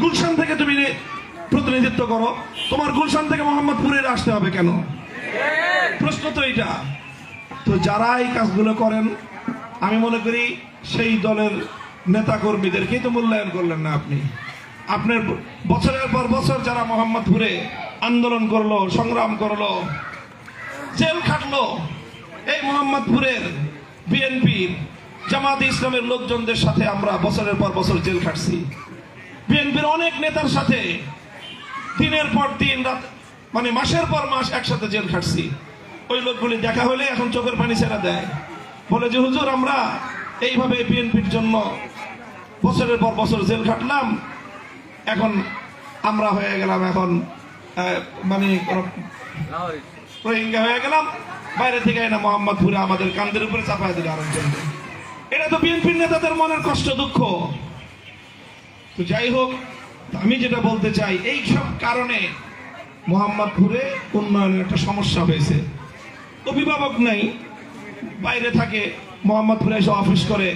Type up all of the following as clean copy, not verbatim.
গুলশান থেকে তুমি প্রতিনিধিত্ব করো, তোমার গুলশান থেকে মোহাম্মদপুরে আসতে হবে কেন? প্রশ্ন তো এটা। তো যারা এই কাজগুলো করেন, আমি মনে করি সেই দলের নেতা কর্মীদেরকেই তো মূল্যায়ন করলেন না আপনি। আপনার বছরের পর বছর যারা মোহাম্মদপুরে আন্দোলন করলো, সংগ্রাম করলো, জেল খাটলো, এই মোহাম্মদপুরের বিএনপির জামাতে ইসলামের লোকজনদের সাথে আমরা বছরের পর বছর জেল খাটছি। বিএনপির অনেক নেতার সাথে দিনের পর দিন, রাত মানে মাসের পর মাস একসাথে জেল খাটছি। ওই লোকগুলি দেখা হলে এখন চোখের পানি ছেড়ে দেয়, বলে যে হুজুর আমরা এইভাবে বিএনপির জন্য বছরের পর বছর জেল খাটলাম, এখন আমরা হয়ে গেলাম এখন মানে রোহিঙ্গা হয়ে গেলাম, বাইরে থেকে না মোহাম্মদপুরে আমাদের কান্দের উপরে চাপায় দিল আরেকজন। এটা তো বিএনপির নেতাদের মনের কষ্ট, দুঃখ। তো যাই হোক, আমি যেটা বলতে চাই, এই সব কারণে মোহাম্মদপুরে উন্নয়নের একটা সমস্যা হয়েছে। অভিভাবক নাই, বাইরে থাকে, মোহাম্মদপুরে এসে অফিস করে,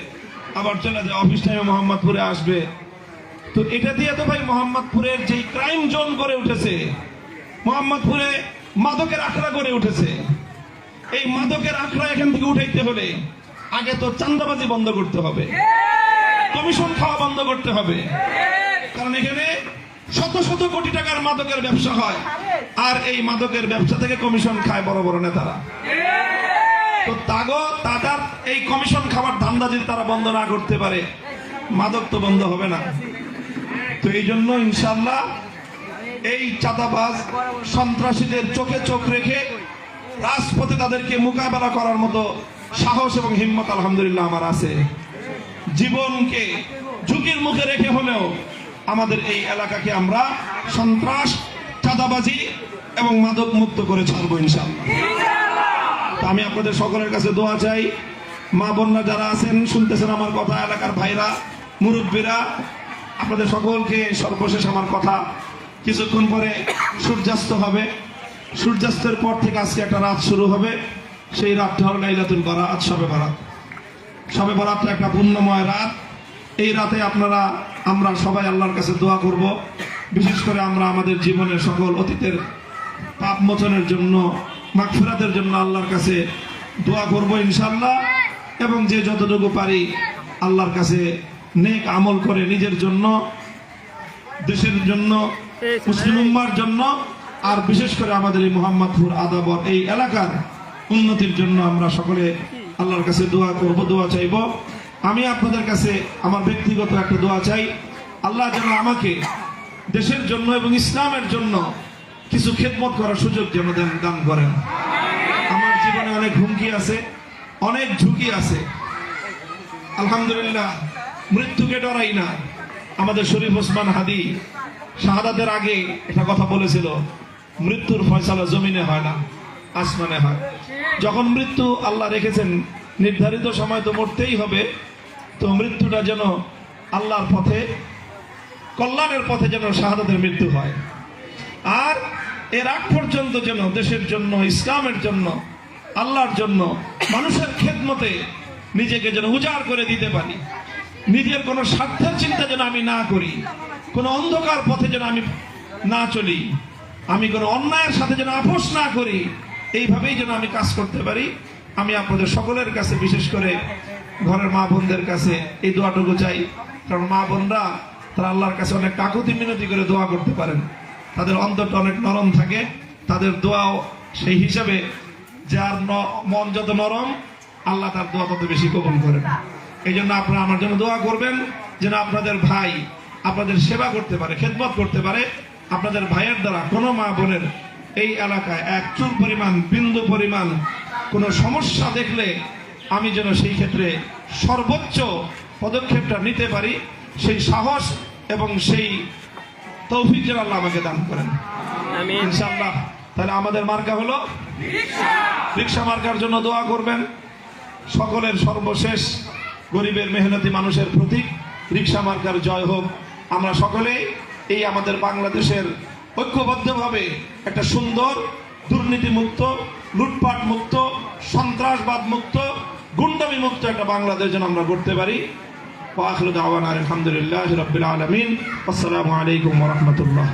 আবার চলে যায়, অফিস টাইমে মোহাম্মদপুরে আসবে। তো এটা দিয়ে তো ভাই মোহাম্মদপুরের যে ক্রাইম জোন গড়ে উঠেছে, মোহাম্মদপুরে মাদকের আখড়া গড়ে উঠেছে। এই মাদকের আখড়া এখান থেকে উঠাইতে হলে আগে তো চাঁদাবাজি বন্ধ করতে হবে, কমিশন খাওয়া বন্ধ করতে হবে। কারণ এখানে শত শত কোটি টাকার মাদকের ব্যবসা হয়, আর এই মাদকের ব্যবসা থেকে কমিশন খায় বড় বড় নেতারা। তো তাদের এই কমিশন খাবার ধান্দা যদি তারা বন্ধ না করতে পারে, মাদক তো বন্ধ হবে না। তো এই জন্য ইনশাল্লাহ এই চাঁদাবাজ সন্ত্রাসীদের চোখে চোখ রেখে রাজপথে তাদেরকে মোকাবেলা করার মতো সাহস এবং হিম্মত আলহামদুলিল্লাহ আমার আছে। জীবনকে ঝুঁকির মুখে রেখে হলেও আমাদের এই এলাকাকে আমরা সন্ত্রাস, চাঁদাবাজি এবং মাদক মুক্ত করে ছাড়বো ইনশাআল্লাহ। তো আমি আপনাদের সকলের কাছে দোয়া চাই। মা বোনরা যারা আছেন, শুনতেছেন আমার কথা, এলাকার ভাইরা, মুরব্বীরা, আপনাদের সকলকে সর্বশেষ আমার কথা, কিছুক্ষণ পরে সূর্যাস্ত হবে। সূর্যাস্তের পর থেকে আজকে একটা রাত শুরু হবে। সেই রাতটা হলো লাইলাতুল বারাত, শবে বারাত। শবে বারাতটা একটা পুণ্যময় রাত। এই রাতে আমরা সবাই আল্লাহর কাছে দোয়া করব। বিশেষ করে আমরা আমাদের জীবনের সকল অতীতের পাপ মোচনের জন্য, মাগফিরাতের জন্য আল্লাহর কাছে দোয়া করব ইনশাআল্লাহ। এবং যে যতটুকু পারি আল্লাহর কাছে নেক আমল করে নিজের জন্য, দেশের জন্য, মুসলিম উম্মার জন্য, আর বিশেষ করে আমাদের এই মোহাম্মদপুর আদাবর এই এলাকার উন্নতির জন্য আমরা সকলে আল্লাহর কাছে দোয়া করব, দোয়া চাইব। আমি আপনাদের কাছে আমার ব্যক্তিগত একটা দোয়া চাই, আল্লাহ যেন আমাকে দেশের জন্য এবং ইসলামের জন্য কিছু খেদমত করার সুযোগ যেন দান করেন। আমার জীবনে অনেক হুমকি আছে, অনেক ঝুঁকি আছে। আলহামদুলিল্লাহ মৃত্যুকে ডরাই না। আমাদের শরীফ ওসমান হাদি শাহাদাতের আগে একটা কথা বলেছিল, মৃত্যুর ফয়সালা জমিনে হয় না, আসমানে হয়। যখন মৃত্যু আল্লাহ রেখেছেন, নির্ধারিত সময় তো মরতেই হবে, তো মৃত্যুটা যেন আল্লাহর পথে, কল্যাণের পথে যেন শাহাদাতের মৃত্যু হয়। আর এর আগ পর্যন্ত যেন দেশের জন্য, ইসলামের জন্য, আল্লাহর জন্য, মানুষের খেদমতে নিজেকে যেন উজাড় করে দিতে পারি। নিজের কোনো স্বার্থের চিন্তা যেন আমি না করি, কোনো অন্ধকার পথে যেন আমি না চলি, আমি কোনো অন্যায়ের সাথে যেন আপোষ না করি, এইভাবেই যেন আমি কাজ করতে পারি। আমি আপনাদের সকলের কাছে, বিশেষ করে ঘরের মা বোনদের কাছে এই দোয়াটুকু চাই। কারণ মা বোনরা তারা আল্লাহর কাছে অনেক কাকুতি মিনতি করে দোয়া করতে পারেন, তাদের অন্তরটা অনেক নরম থাকে। তাদের দোয়াও সেই হিসাবে, যার মন যত নরম আল্লাহ তার দোয়া তত বেশি কবুল করেন। এই জন্য আপনারা আমার জন্য দোয়া করবেন, যেন আপনাদের ভাই আপনাদের সেবা করতে পারে, খেদমত করতে পারে। আপনাদের ভাইয়ের দ্বারা কোনো মা বোনের এই এলাকায় এক চুল পরিমাণ, বিন্দু পরিমাণ কোনো সমস্যা দেখলে আমি যেন সেই ক্ষেত্রে সর্বোচ্চ পদক্ষেপটা নিতে পারি, সেই সাহস এবং সেই তৌফিক যেন আল্লাহ আমাকে দান করেন ইনশাআল্লাহ। তাহলে আমাদের মার্কা হলো রিকশা। মার্কার জন্য দোয়া করবেন। সকলের সর্বশেষ গরিবের মেহনতি মানুষের প্রতীক রিকশা মার্কার জয় হোক। আমরা সকলেই এই আমাদের বাংলাদেশের ঐক্যবদ্ধভাবে একটা সুন্দর, দুর্নীতি মুক্ত, লুটপাট মুক্ত, সন্ত্রাসবাদ মুক্ত, গুন্ডামি মুক্ত একটা বাংলাদেশ যেন আমরা করতে পারি। ওয়া আখিরু দাওয়ানা আলহামদুলিল্লাহি রাব্বিল আলামিন। আসসালামু আলাইকুম ওয়া রাহমাতুল্লাহ।